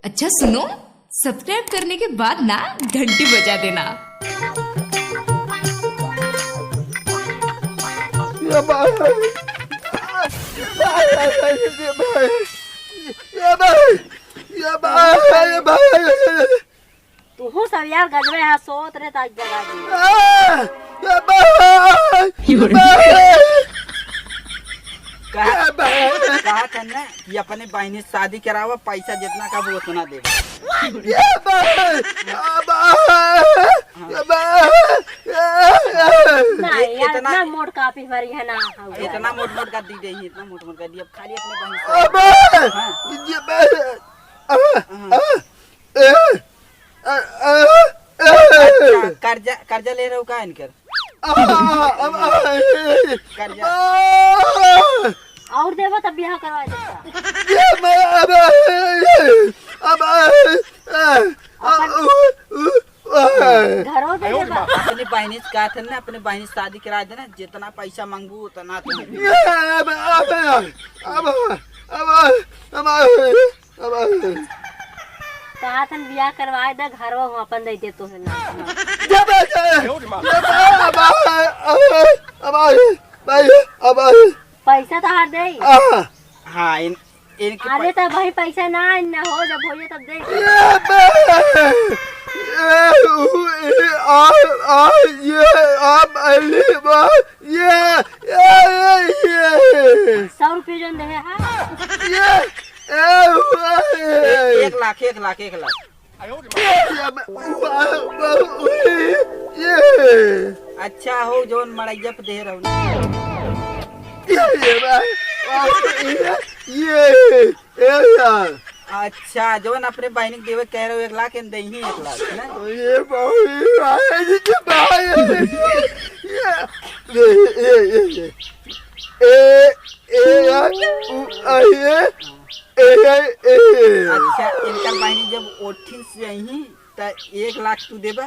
अच्छा सुनो, सब्सक्राइब करने के बाद ना घंटी बजा देना। तू हो सब यार गजबे है सोत रे ताज जगा दी। कहा करना कि अपने बहनी से शादी करावा, पैसा जितना का वो उतना दे। इतना मोट काफी भरी है ना, इतना मोट मोट का दी दे, इतना मोट मोट का दी। अब खाली अपने बहन कर्जा कर्जा ले रहे हो का इनकर कर्जा और देवा तब ब्याह करवा देता। घरों दे देवा। अपने बहनी से कहा था ना, अपने बहनी से शादी करा देना, जितना पैसा मांगू उतना तुम। कहा था ब्याह करवाए दा, घरों हम अपन दे तो है ना। पैसा तो हार दे। हाँ इनके अरे तब भाई पैसा ना हो, जब हो तब दे। ₹100 जन दे। एक लाख अच्छा हो जोन मड़ैया पे दे रहा हूँ। अच्छा जोन अपने बहनी देवे कह रहे हो 1 लाख दे ही 1 लाख ना। अच्छा इनका बहनी जब 18 से यही तो 1 लाख तू देबा।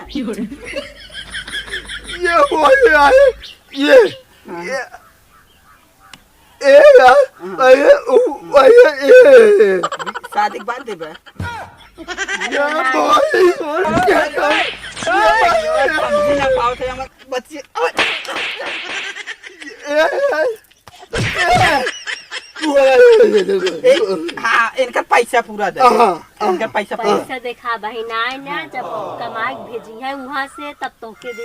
शादी के बाद देबा। बच्चे हाँ इनका पैसा पूरा दे। इनका पैसा देखा बहिना ना, जब कमाई भेजी है वहाँ से तब तो के दे।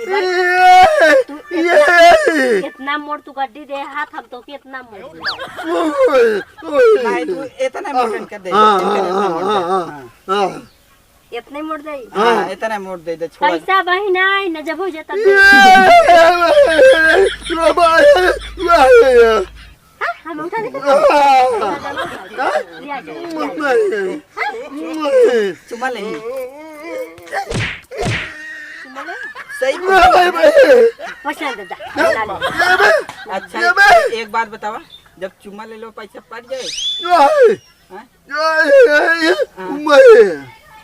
तू इतना मोड़ तू गड्डी दे हाथ, हम तो के इतना मोड़ नहीं तू इतना मोड़ कर दे। इतने मोड़ दे। हाँ इतना मोड़ दे दे। पैसा बहिना न जब हो जाता हम उठा देते। चुमा ले सही। अच्छा एक बात बतावा, जब चुमा ले लो पैसा पड़ जाए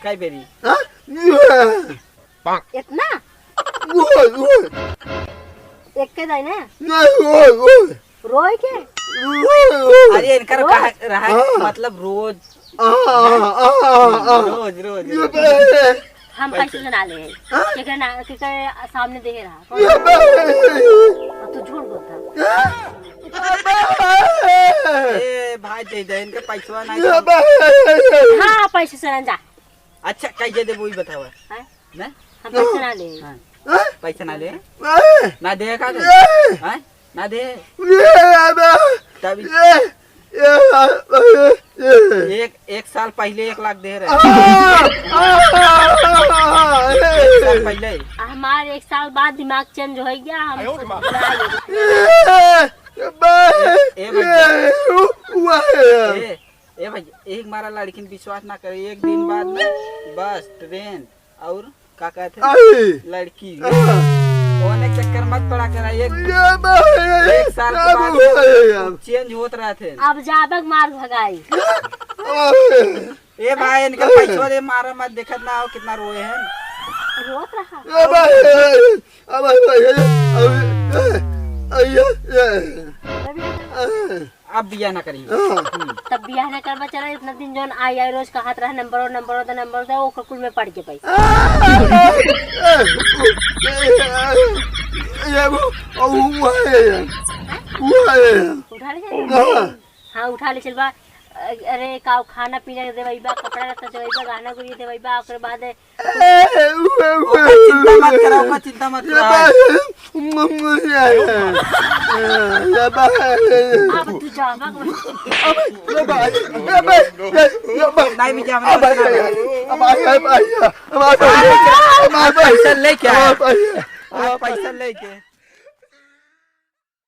कई बेरी इतना एक के दाई ना रोए के। अरे इनका रहा मतलब रोज रोज हम पैसे सुना ले के सामने दे रहा तू झूठ बोलता। भाई दे दे इनका पैसा नहीं। हाँ पैसे सुना जा। अच्छा कैसे दे वही बतावा ना। हम पैसे ना ले। पैसा ना ले ना दे का ना दे तभी एक साल पहले 1 लाख दे रहे। 1 साल पहले हमारे 1 साल बाद दिमाग चेंज हो गया। हम भाई एक मारा लड़की विश्वास ना करे, एक दिन बाद में बस ट्रेन और का कहते लड़की होने चक्कर मत पड़ा करा। एक साल के बाद चेंज होते रहते। अब जाबक मार भगाई। ए भाई इनका पैसा दे मारा मत देखत ना हो कितना रोए हैं रोत रहा अब बिया ना करी तब बियाह न करवा चला इतना दिन जोन आई रोज कहत रहा नंबर दे ओकर कुल में पड़ के पैसा उठा ले चल हाँ उठा ले चल बा अरे का खाना पीना देवई बा कपड़ा लत्ता देवई बा गाना गुड़ी देवई बा ओकर बाद चिंता मत करो अब तू जा नहीं भी जा पैसा लेके पैसा लेके